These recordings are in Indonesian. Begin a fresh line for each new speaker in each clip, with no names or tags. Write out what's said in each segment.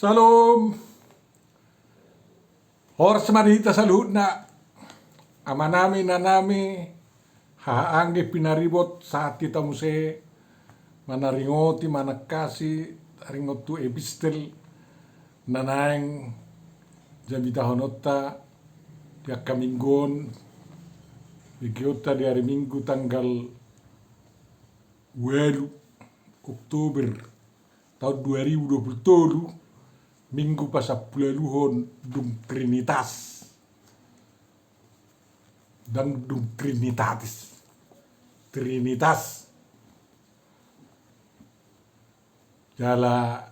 Salom. Horas marita sa na amanami nanami haangge pinaribot saat kita muse manaringoti manakasi ringotu epistel nanaeng jamita honotta tiak kaminggon bigiota di hari Minggu tanggal 8 Oktober tahun 2027 Minggu pasapulaluhon dum Trinitas dan dum Trinitatis Trinitas jala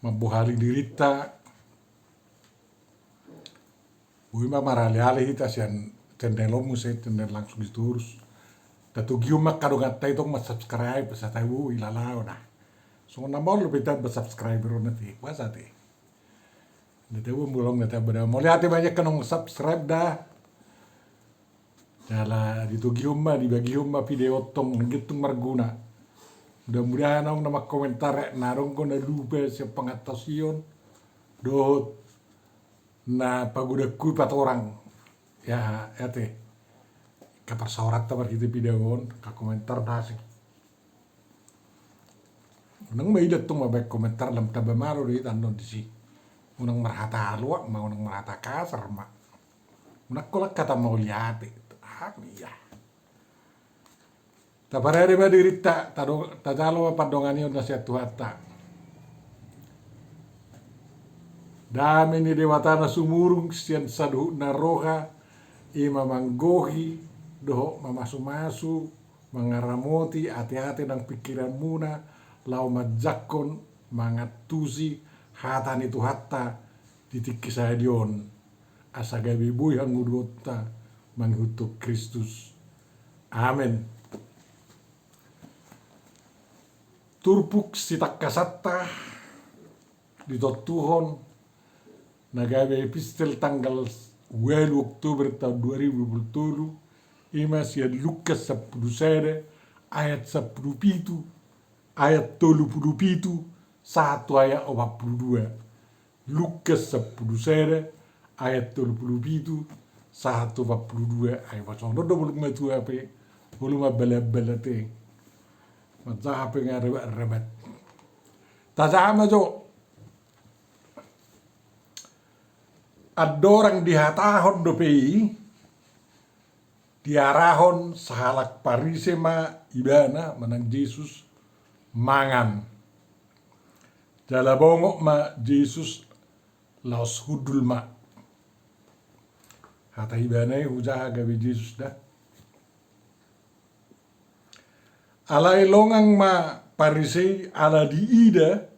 mabuhari dirita buima marali-ali hita sian cendelomu se cendel langsung diturus tatu giumak kadongatta itu subscribe sa tahu ilalao nah. So namol lebih tak bersubscriber nanti puasa teh. Nanti aku mulong nanti berada. Mau lihat banyak kenong subscribe dah. Jala ditugi umma dibagi umma video tong ngitung marguna. Mudah-mudahan nong nama komentar narong ko na lupa siya pangatasion do na pagoda ku pat orang ya teh. Kaparsaorat tabar kita video ka komentar nasi. Unang may datong mabay komentar lam tabamaro di tandon di si. Unang marhata alwa, unang marhata kasar ma. Unang kolak kata mau lihat itu. Ya. Taparere ba dirita tadalo padongani na siya tuhata. Dami ni dewata na sumurung siyan sadu na roha ima manggohi doho mamasu-masu mangaramoti hati-hati ng pikiran muna lau majakon mangatusi hatan itu hatta titik kisadion asagabi buy hangudota manghutuk Kristus. Amen. Turpuk sitak kasatta ditotuhon nagabe epistel tanggal 8 Oktober tahun 2027 ima siya Lukas 10 ayat 10 ayat 37 satu ayat 42 Lukas 10 ayat 37 satu 42 ayat pasang dodo belum metu apa belum bala-balate mazah apa ngarebat tazama jo adorang dihatahon do pei diarahon sahalak parisema ibana manang Yesus mangan jala bongok ma Jesus laos hudul ma hata ibanai hujaha gabi Jesus dah alai longang ma parisei ala diida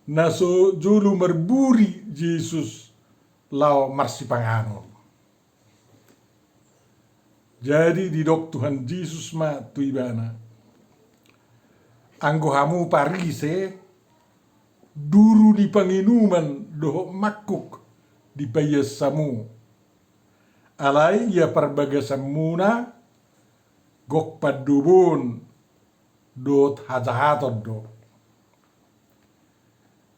naso julu merburi Jesus lao marsipanganon jadi didok Tuhan Jesus ma tu ibana anggo hamu parise duru di panginuman doho makuk di payasamu alai ya parbagasan muna gok padubun dot hajahaton do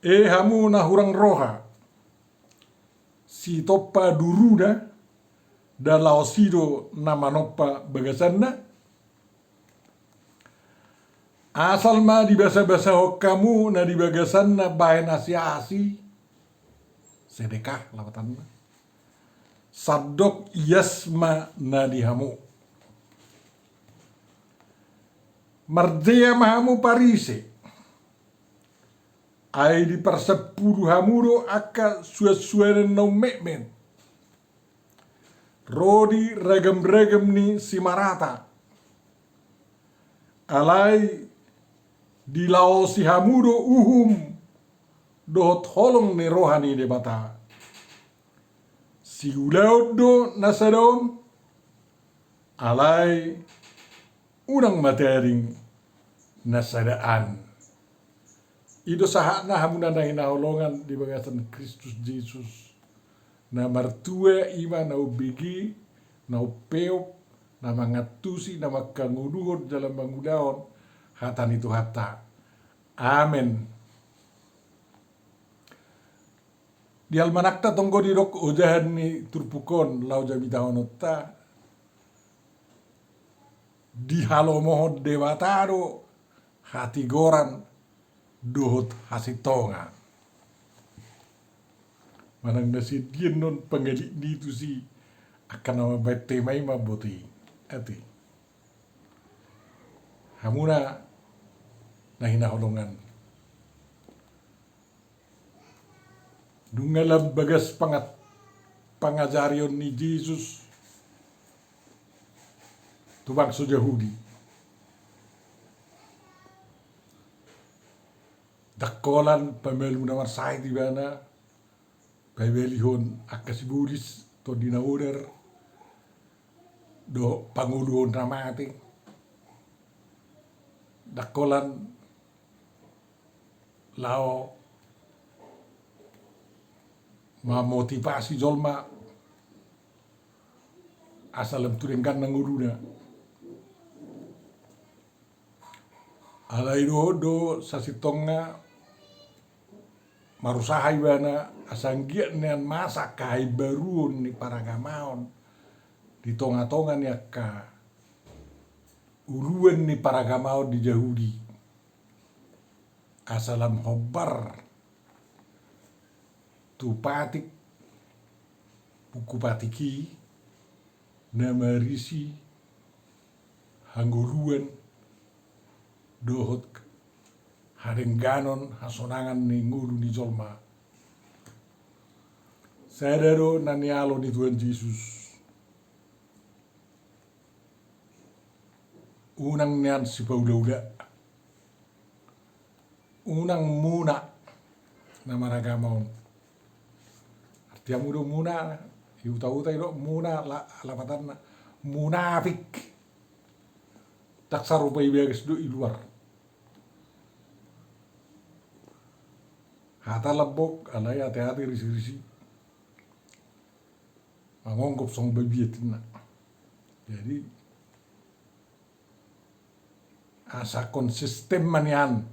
hamu na hurang roha si toppa duruda da laosido nama noppa bagasanna asal ma di basa-basa kamu na di bagasan na bahan asi-asi sedekah lawatan na sadok yasma na dihamu marjaya mahamu parise ay di persepuluh hamuro aka suas-suanan na mekmen rodi regem-regem ni simarata alai di lao si hamudo dohot holong ni rohani de bata si ulaud do nasadon alai unang matering nasadaan ido sahat na hamuna na hinaholongan di bagasan Kristus Jesus na martua ima na ubigi na upeop na mangatusi na makanguduhod dalam bangudaon hatan itu hatta. Amin. Di almanakta tonggo di dok ojahan ni turpukon lau jami taonotta di halo mohon dewataro hati goran dohot hasitonga. Manang nasi dien non pengelik ni tu si akan nama bete mai maboti ati. Hamuna nahina holongan. Dungalam bagas pangajarion ni Yesus tu bangsa Yahudi. Dakolan pamelu namar sai di bana pabelihon akasiburis to dinauder do panguluon ramate. Dakolan lao mamotivasi jolma asalam turenggan nanguruna. Alai do sasitonga marusahai bana asanggia nian masa kai barun ni paragamaon di tonga-tonga ni akka uluan ni paragamaon di Yahudi asalam hobar tu patik buku patiki namarisi hangguluan dohot harengganon hasonangan ni ngulu ni jolma. Sadaro nanialo ni Tuhan Yesus. Unang niyan si Paulauda. Unang muna na maragamaon. Artinya mudo muna, iuta-uta ilo muna lapatan na munafik. Tak sarupai beres do iluar. Hata labok alai hati-hati risi-risi. Mangongkop song babietin na. Jadi asa konsisten manian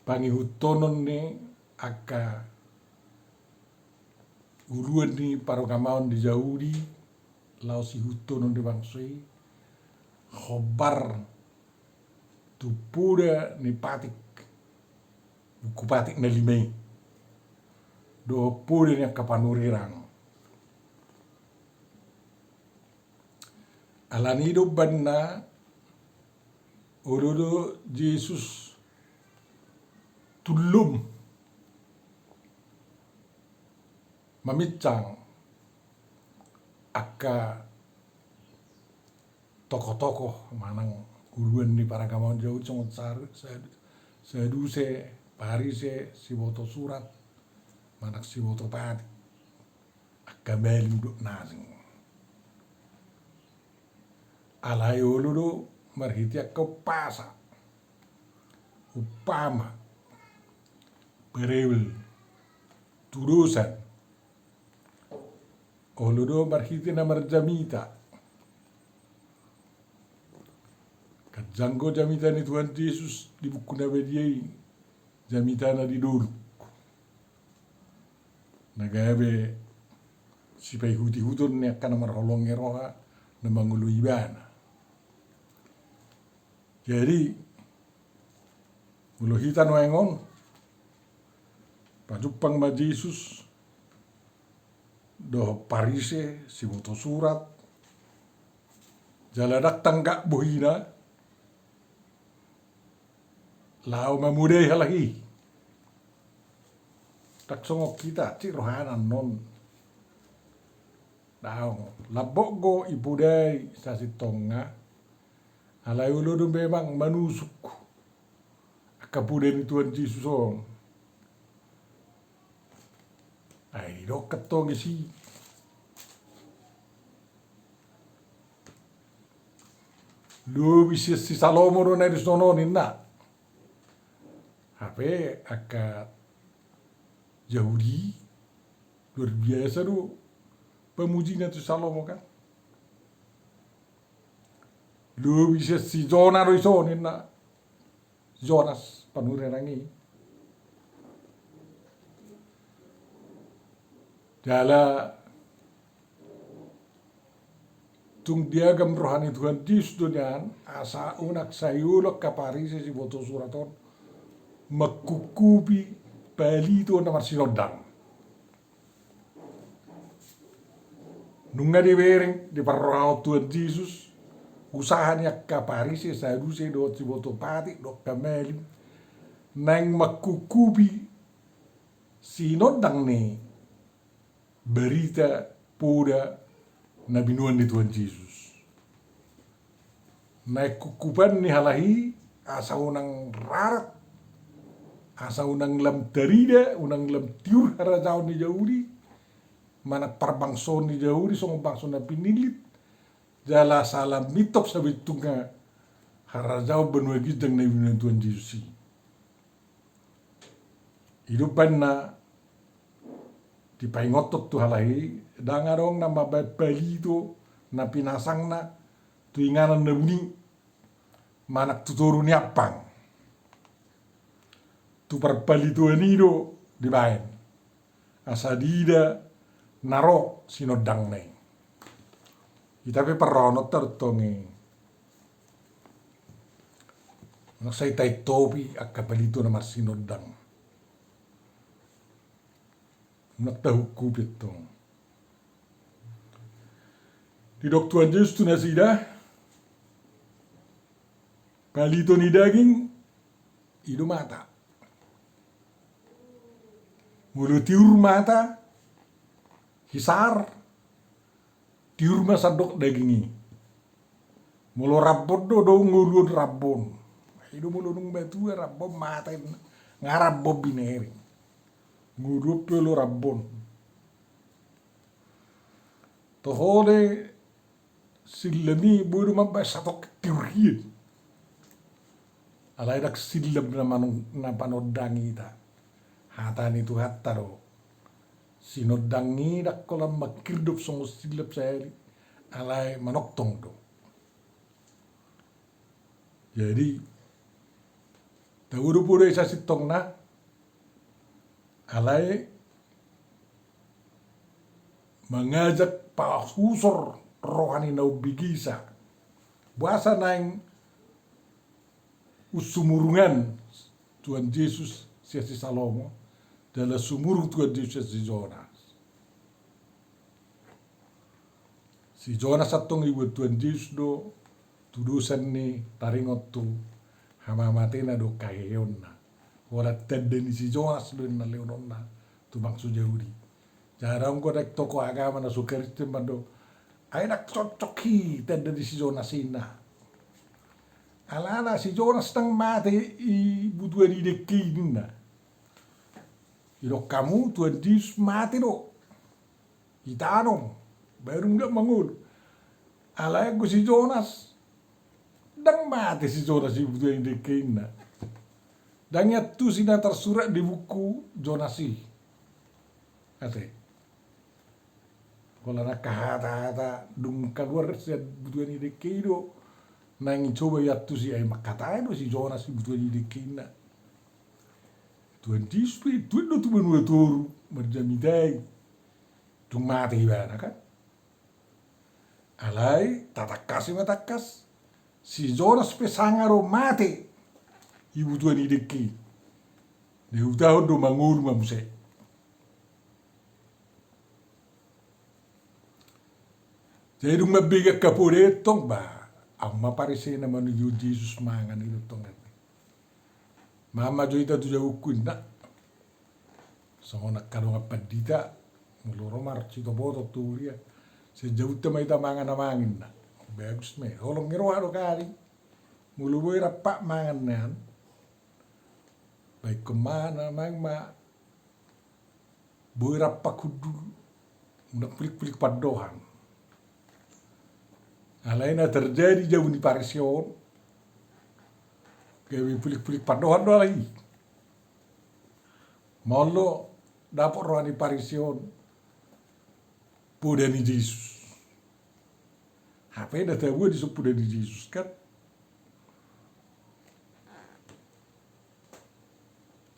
pangihutonon ni aka uluan ni paragamaon di Yahudi lau si hutonon di bangsoi khobar tupura ni patik buku patik na limay do pura ni kapanurirang alanido banna orodo Yesus tulum mamicang aka tokoh-tokoh manang uluan ni paragamaon Yahudi songot saduse parise siboto surat manak siboto patik aka balim duk nasing alai uludo marhiti akka pasa upama perewel turusan uludo marhiti na marjamita kajanggo jamita ni Tuhan Yesus di buku nabediai jamita na di dulu nagabe sipai huti-hutun ni akan marholong eroha na mangulu ibana. Jadi muluhitan waengon pajupang ma Yesus do parise si boto surat jaladak tanggak bohina lau mamudai halagi tak songok kita ci rohanan non daong labok go ipudai sasitonga alai uludu memang manusuk akapuden Tuhan Yesus on. Ai do ketong isi lu bisa si Salomo do na disono ninna. Hape aka Yahudi luar biasa do pemujinya tu Salomo kan. Lu bisa si Jona do iso ninna. Jonas panurerangi. Jala tung diagam rohani Tuhan Yesus dunyan asa unak sayulok kaparisi si boto suraton makukubi palito na marsinodang. Nunga di bereng di parrao Tuhan Yesus usahanya kaparisi saduse do si boto pati do kameli nang makukubi sinodang ne berita poda na binuan ni Tuhan Yesus. Naik kukupan ni halahi asa unang rarat, asa unang lam tarida, unang lam tiur harajao ni Yahudi, mana parbangso ni Yahudi song bangso na pinilit, jala salam mitop sa bitunga harajao benua gidang na binuan Tuhan Yesus. Hidupan na di paingotot tu halahi dangarong na mabapalito na pinasang na tuinganan na uni manak tuturu ni apang tu parpalito anido di bayan asadida naro sinodang nai itape parrono tertonge nak say tay topi akapalito na marsinodang natahuku betong. Di dok Tuhan Yesus tu nasida, palito ni daging, ido mata. Mulu tiur mata, hisar, tiur masadok dagingi. Mulu rabon do ngulun rabon. Ido mulu nung batu rabon mata ngarabon binering. Ngurup lo rabon. Tohole silami buru mabay satok tiurhid. Alay dak silam na manong napanodangi ita. Hatan itu hataro. Sinodangi dak kolam makirdup songo silap sayari. Alay manoktong do. Jadi tawuru pura isa sitong na alay mengajak pasusor rohani na ubigisa buasa naing usumurungan Tuhan Yesus si Salomo dalam sumurung Tuhan Yesus si Jonas. Si Jonas atong ibu Tuhan Yesus do tudusan ni taringot tu hamamatena do kaheon na. Wala tenden si Jonas do na leonon na tu bangsa Yahudi. Jarang ko dek toko agama na Kristen mando ay nak cocoki tenden si Jonas ina. Alana si Jonas tang mate i butuan ide na. Iro kamu Tuhan Yesus mate do. Itanong baru nggak mangul. Alay ko si Jonas dang mate si Jonas i butuan ide na. Dan itu sina tersurat di buku Jonasi. Ate. Kalau nak kata-kata dung keluar saya butuhan ide kido. Nang coba ya tu si ay makata itu si Jonas butuhan ide kina. Tuhan Yesus itu tu benua toru berjamidai. Tung mati bana kan. Alai tatakas matakas. Si Jonas pesangaro mati. Ibu Tuhan ideki. Dia tahu do mangul mamuse. Jadi rumah biga kapure tong ba. Amma parisi na manuju Jesus mangan itu tong. Mama joita tu jauh kunna. So nak kado ngapadita. Muluro marci to boto turia. Sejauh tema ita mangan na mangin na. Bagus me. Holong ngiro haro kari. Mulu boy rapak mangan nan. Baik kemana mang ma boy rapak kudu nak pelik-pelik padohan. Alaina terjadi jauh di Parision. Kayak pelik-pelik padohan do lagi. Molo dapat roh di Parision. Puda ni Yesus. Apa yang dah tahu di puda ni Yesus kan?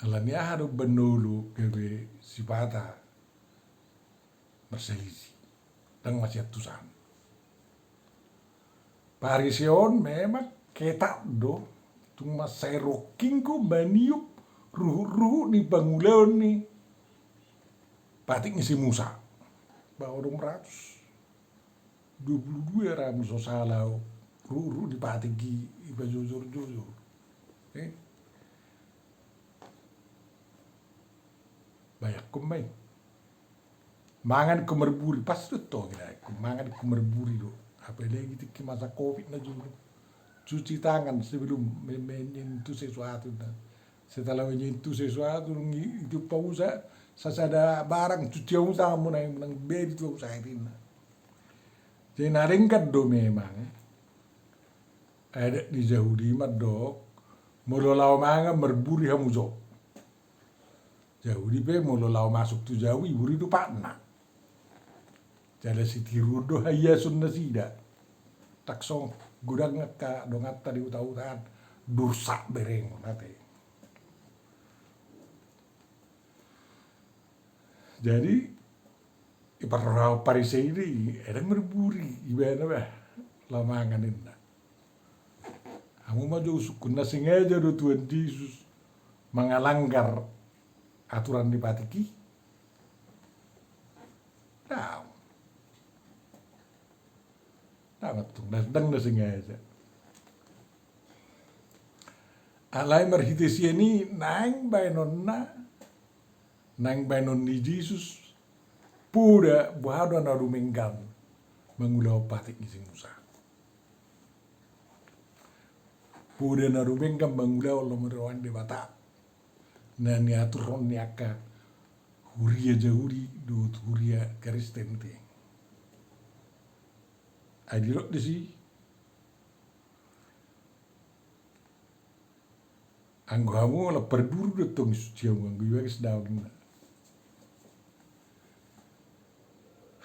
Alania hado benulu kebe sipata berselisih dan masih Tuhan. Parision memang ketak do cuma seroking ko baniup ruhu ni bangulan ni patik ngisi Musa bawa 222 ram so salau ruhu di patik iba jujur banyak kumai mangan kumerburi pas tu kira mangan kumerburi do apa lagi di masa covid na julu cuci tangan sebelum menyentuh sesuatu setelah menyentuh sesuatu itu pausa sasada barang cuci usaha menang bedi tu usaha ini jadi naringkat do memang ada di Yahudi madok mololau manga merburi hamujo Yahudi pe mololau masuk tu Jawi buri tu patna jadi si tirudo haya sunna sida taksong gudang ka dongatta di utautan dursak bereng nate. Jadi iparau parisei ini ada merburi ibana bah lamangan inna. Kamu maju sukuna sengaja do Tuhan Yesus mengalanggar aturan di patiki. Betul, datang na sengaja. Alay marhitesi ini nang bainon ni Jesus pura buhado na rumenggang mengulaw patik ni Musa. Pura na rumenggang mengulaw lomerawan de bata. Na niaturon ni aka huria jahuri do huria Kristen te. Adirok desi anggamu la perduru detong suciau anggu yuagis daun.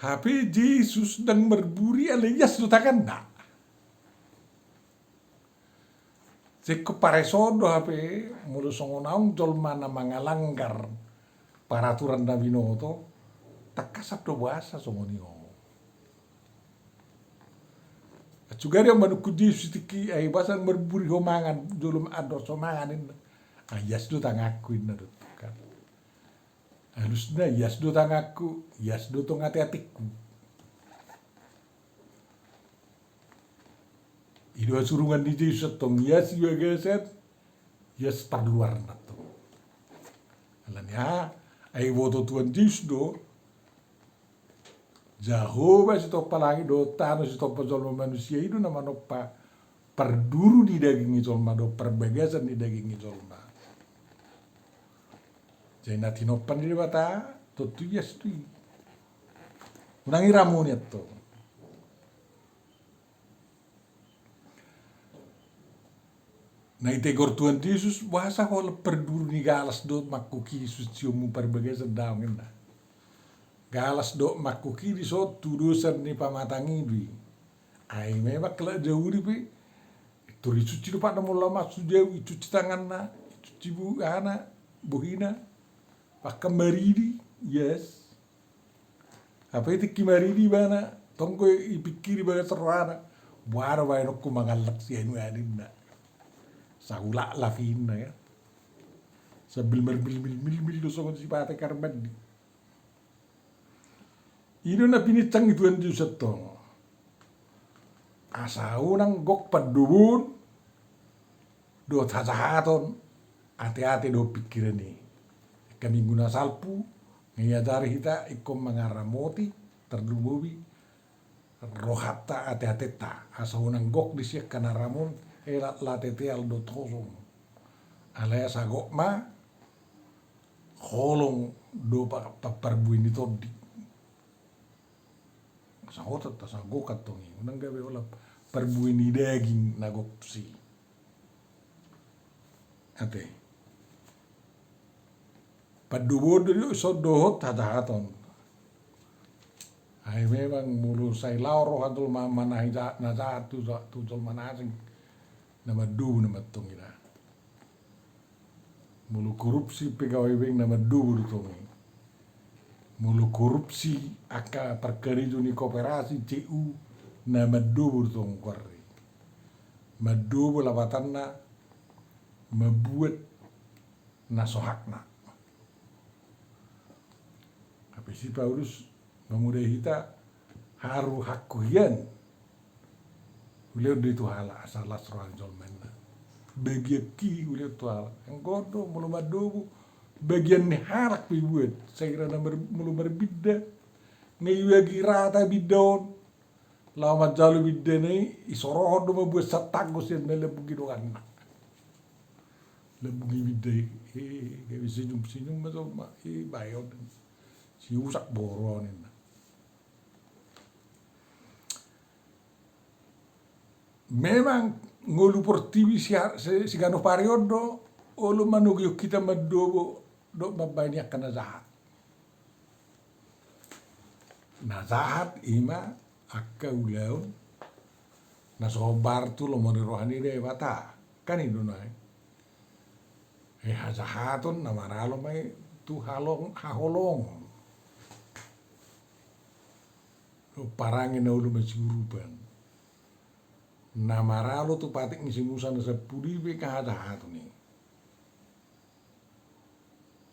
HP Yesus dan merburi alias lutakan na. Seko paresodo HP mulu songonaung jolmana mangalanggar peraturan Nabinoto takasap do bahasa songonio. Juga dia menukudi sitiki ai basan merburi homangan jolum ado somangan in. Ayas do tangaku in kan. Halusna yas do tangaku, yas do tong ati-atiku. Ido surungan di Yesus tong yas juga geset, yas parluar na to. Alanya ai woto Tuhan Yesus do Jehovah si topa langit do tanah si topa jolma manusia itu nama nopa perduru di daging jolma do perbagasan di daging jolma. Jadi nati nopan di bata to tu yes tu. Unangi ramon itu. Nah itegor Tuhan Yesus bahasa kalau perduru ni galas do makuki suciumu perbagasan daun indah. Galas do makuki di so tudusan ni pamatangi dui. Ai memang kelak jauh di pe. Itu suci do pada mula masuk jauh cuci tangan na, cuci bu ana, buhina, pakai maridi, yes. Apa itu kimaridi bana? Tongko ipikiri baga serwana. Buara bayi nokku mangalak si anu adin na. Saulak lafina ya. Sebil mil do songon si pate karban di. Ino na pinitang ituan Diyos ito. Asau nang gok padubun. Do tajahaton. Ate-ate do pikiran ni. Kami guna salpu. Ngayadari kita ikom mangaramoti. Terdububi. Rohata ate-ate ta. Asau nang gok disiak kanaramon. Elat latete aldo tosong. Alaya sagok ma. Holong do paparbuin itu di. Sahotat ta sagokat tongi unang gabe ola perbuini daging nagopsi ate padubodo yo so dohot hatahaton ai memang mulu sai lauro hatul mamana na satu tol manasing nama du nama tongi na mulu korupsi pegawai beng nama du tongi mulu korupsi aka perkara juni kooperasi CU na madobo tong korri madobo labatanna mabuat na sohakna tapi si Paulus memudah kita haru hakuhian beliau di tuhala asal lasrohan jolmenna bagian ki beliau tuhala yang godo mulu madobo bagian ni harak bibuat saya kira mulu berbida ngayuagi rata bidon lama jalu bidene isoroh do mabuat satagos yan nalabugi doan labugi bidai kayak senyum masuk mak bayon si usak boronin memang ngolu portivi si gano pariodo olo manugyo kita madobo do mabaynya kana zahat na zahat ima akka ulaw na sobar tu lo moni rohani de bata kan indunai hazahaton na maralo may tu haholong parangin na ulo masigurupan na maralo tu patik ngisi musa na sa puribe ka hazahaton ni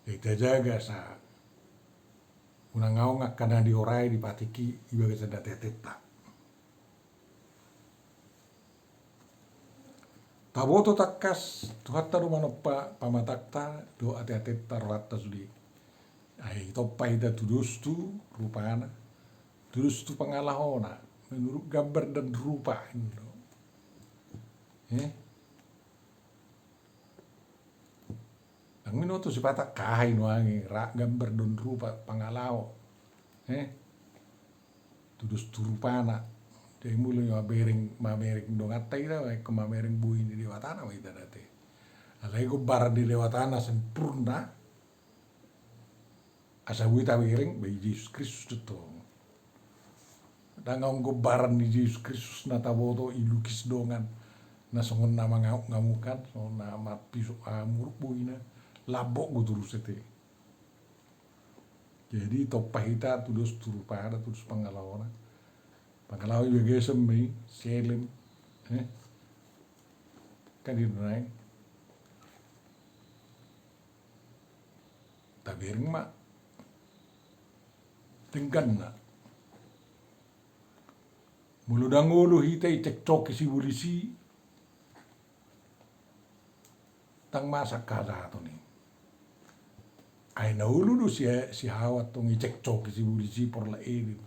kita jaga sa unangau ngakana di orai di patiki ibaga sada teteta taboto takas tuhatta rumano pamatakta do ate-ateta rohatta sudi ai topai da tudustu rupana tudustu pangalahona menurut gambar dan rupa indo ang minuto si patak kahay no angi gambar don rupa pangalao tudus turupana jadi mulu yung mamering dong atay na ko mamering buhay ni Dewatana may dati alay ko bara di Dewatana sempurna asa wita wiring bay Jesus Kristus to dangaw ko baran ni Jesus Kristus na taboto ilukis dongan na songon na mga ngamukan songon na mapiso amuruk buhay na labok gue terus itu. Jadi topahita tudus turupana tudus pangalawana. Pangalawa juga semi selim, kan di naik. Tabiring mak, tengkan nak. Mulu dangulu hitai cekcok si polisi, tang masak kaza tu ni. Ay nauludo si hawat tong icekcok si polisi por la edin.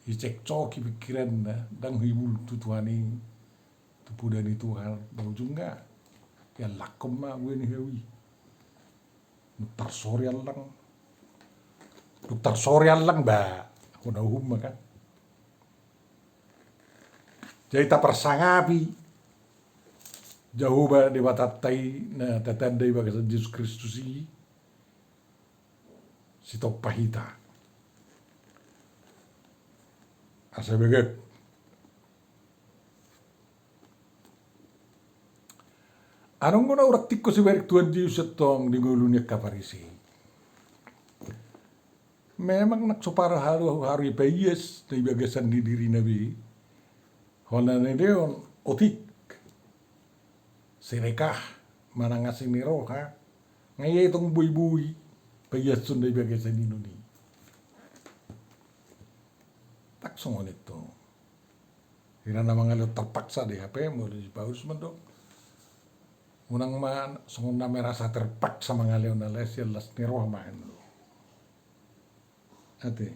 Icekcok pikiran na dang hibul tutuani tupudani Tuhan berujung enggak ya lakom ma weni hewi. Nutar sorial lang ba kuna humma kan. Jadi tak persangapi jauh ba di batatai na tatandai ba kasa Yesus Kristus si topahita asa beget anong muna urak tikko si berik Tuhan Yesus tong di ngulunya kaparisi memang nagsupara haru ipayes na ibagasan ni diri nabi hola na deon otik sirekah manangasin ni roha ngayon itong buy payas sun na ibagasan ni nuni taksong ito hira na mga lo terpaksa di HP mo di Paulus man do unang man songon na merasa terpaksa mga leo na lesya las ni roha man do ate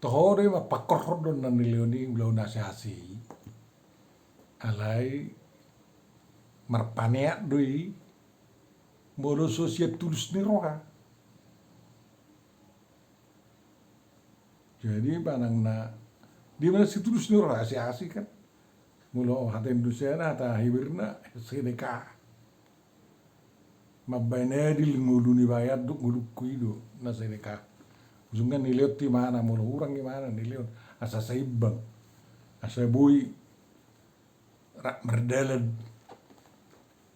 tohore mapakor don na nilioni ulau nasihasi alai marpaneak doi molo sosiat tulus ni roha jadi panang na di mana si tulus ni roha asi kan molo haten dusena hata hibirna sedeka mabane di ngulu ni bayar duk ngulu kuido na sedeka ujungnya niliot di mana molo urang gimana niliot asa saibang asa boy rak merdalan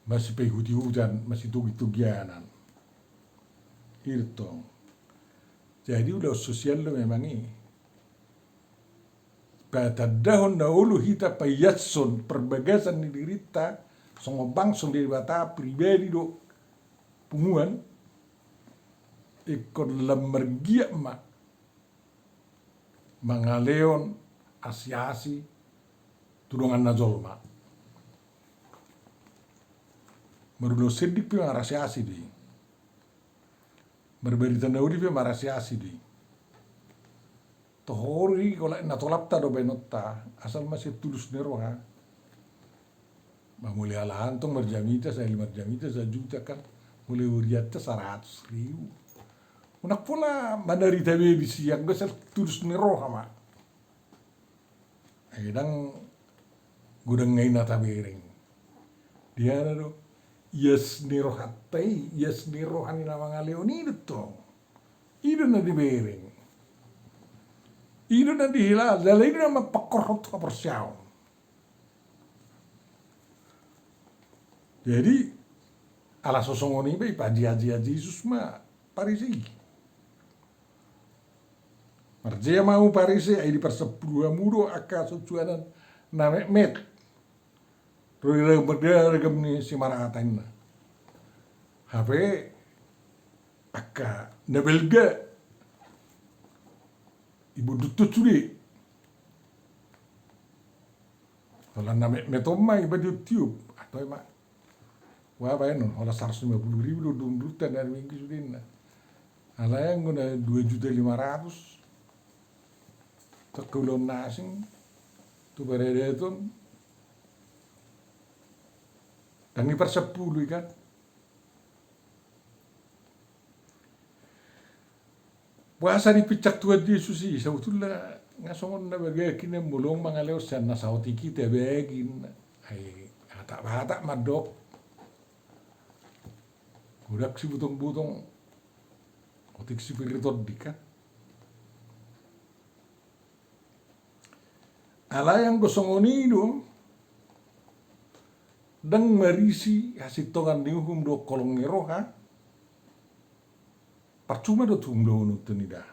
masih pehuti hujan masih tugianan Itu. Jadi udah sosial lo memang ini. Patadahon na ulu hita payatson perbagasan di dirita songobang song di bata pribadi do punguan ikon lamergia ma mangaleon asiasi tudongan na zolma merulo sedik pi marasiasi di berberita naudi pi marasiasi di tohori kola na tolapta do benota asal masih tulus neroha mamuli alahan tong marjamita sa marjamita sa juta kan mulai uriatta 100.000 unak pula mandari tabe bisiak besar tulus neroha ma edang gudang ngai na tabering dia do yes nerohatai yes nerohani na mga leoni to ido na di bereng ido na di hilal dalay na mapakorot ka persyaw. Jadi ala sosongoni ba ipaji-aji Yesus ma parisi. Marjea mau parisi ay di persepuluh mudo aka sucuanan na met. Roy regam ni si maratan na. Hape aka nabelga ibu dutut suri. Kalau nama metomai baju tiup atau emak. Wah bayar non, kalau 150.000 do dumdutan dari minggu sudin. Ala yang guna 2.500.000. Tak kulon nasing, tu berada itu. Dan ini per 10 kan. Puasa di picak tua Yesus sih, sebetulnya ngasongon na bagay kini mulong mga leos yan nasa otiki te begin ay hata madok kudak si butong otik si piritod di kan ala yang gosongonido dang marisi hasitongan niuhum do kolong ngeroha percuma do tumdo nutunida.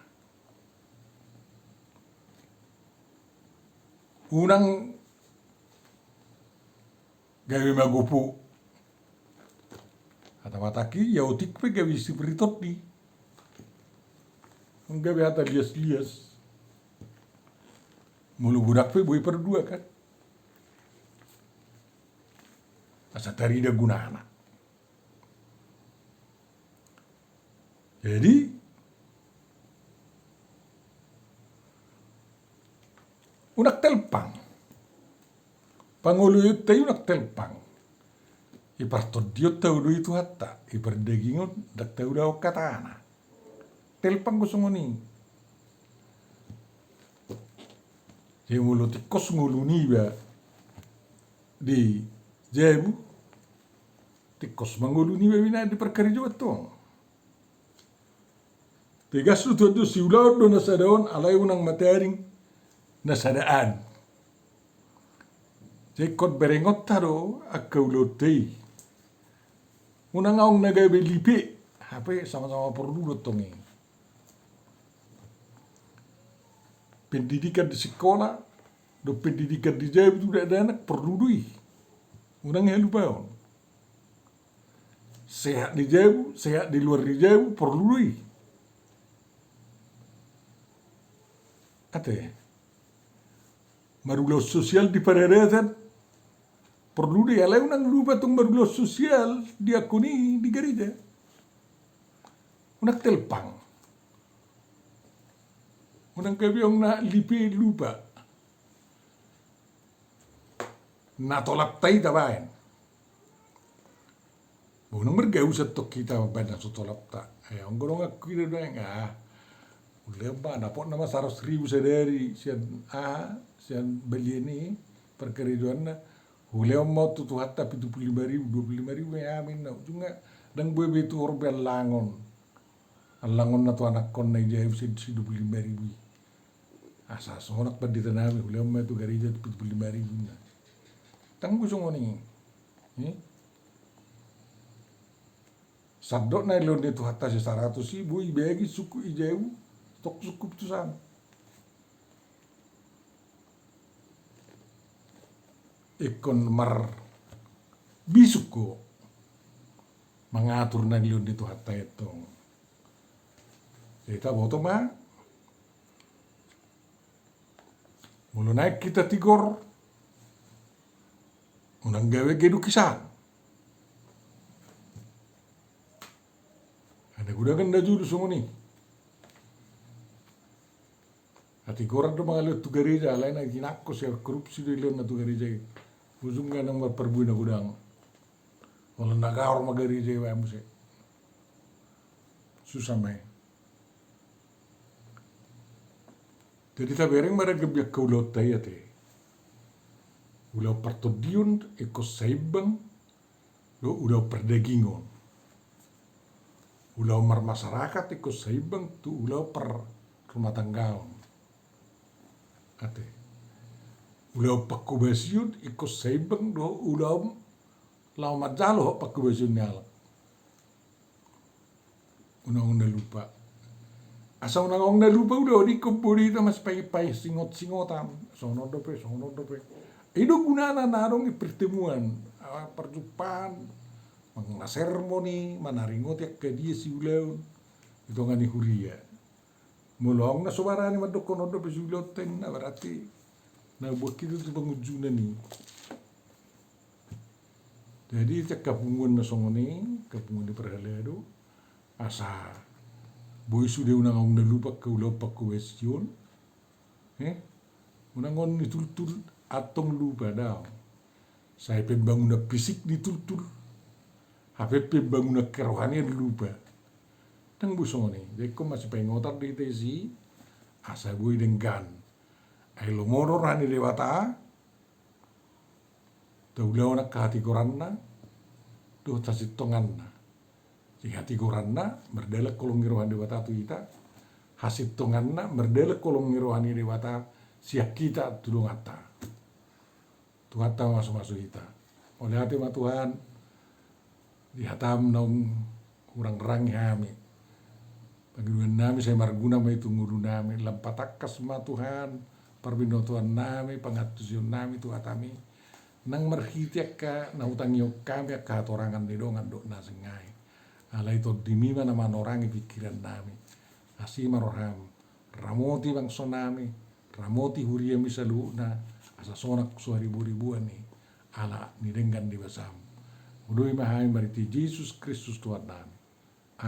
Unang gawe magopo. Hata mataki ya otik pe gawe si beritot di. Gawe hata lias-lias. Mulu budak pe boy perdua kan. Asa tarida gunana. Jadi unak telpang. Pangulo yu tayo unak telpang. Ipartod diyo tayo do itu hatta. Ipardagingon dak tayo daw katana. Telpang ko sungoni. Jadi mulo tikos nguluni ba di jebu. Tikos manguluni ba wina di perkarijo atong. Tegas tu tu si ulau do nasadaon alay unang matering nasadaan. Jekot berengot taro akaulo tei. Unang aong nagabe lipi hape sama-sama perlu dotongi. Pendidikan di sekolah do pendidikan di jauh itu ada anak perlu dui. Unang helu baon. Sehat di jauh, sehat di luar di jauh perlu dui. Ate marulo sosial di pareretan perlu dia alay unang lupa tong marulo sosial diakoni di gereja unak telpang unang kabiong na lipi lupa na tolak tay tabayan unang mergau sa tok kita badan so tolak ta ayong gorong aku kira doang Leba dapat nama 100.000 sedari sian beli ini perkerijuan na huleo mau tutu hatta 75.000 25.000 ya amin na juga dan gue betu orbe langon na tu anak kon na jaya si 25.000 asa sonak pada tanami huleo mau tu garija 75.000 na tang gue songoni Sadok na ilon itu hatta si 100.000 ibegi suku ijeu tok suku putusan. Ikon mar bisuko mengatur na ilon itu hatta itu. Kita boto ma mulu naik kita tigor unang gawe kedukisan. Ada kuda kan daju semua nih. Hati koran tuh mengalir tu gereja lain lagi nakos ya korupsi di leon tu gereja. Usung kan nang perbuina gudang. Kalau nagaor ma gereja wa muse. Susah mai. Jadi tabereng mara gebyak kaulot tayate. Ulau partodiun ekos saibang do ulau perdagingon. Ulau mar masyarakat ekos saibang tu ulau per rumah tanggaon. Ate. Ulau pakubasiun ekos saibang do ulau lau majalo pakubasiun nyala. Unang lupa. Asa unang lupa udah di kumpuli itu mas pai singot-singotan. Sono dope. Itu gunana narong pertemuan, perjumpaan, mengenai seremoni, manaringot ya ke dia si uleun. Itu ngani huria. Mulong na sobarani madokon dope si uleuten na berarti na buat kita tu pengujunan ni. Jadi cak kapungun na songoni, kapungun di perhalado, asa boy sudah unang lupa ke ulau pakuwesion, unang ditultul atong lupa daw. Saya pembangunan fisik ditultul, HP pembangunan kerohanian lupa. Nang busong ni, jadi ko masih pengotar di tesi, asa boy denggan. Ay lomoro rani lewata, taulau nak hati koranna, do tasit tonganna. Si hati koranna berdelek kolong ngirohan dewata tu ita, hasit tonganna berdelek kolong ngirohan dewata siak kita tudung ata. Tuata masuk ita. Oleh hati ma Tuhan, dihatam naung kurang rangi hami. Pagduan nami saya marguna ma itu nguru nami, lampatakas ma Tuhan, parbino Tuhan nami, pangatusion nami tuhatami, nang merhitiak ka, na utangiok kami ka torangan di dongan do na sengai. Alai to dimima na manorangi pikiran nami. Asima roham. Ramoti bangso nami. Ramoti huria misalu na asa sonak suaribu-ribuan ni. Ala nidenggan di basam. Udui mahai mariti Yesus Kristus Tuhan nami.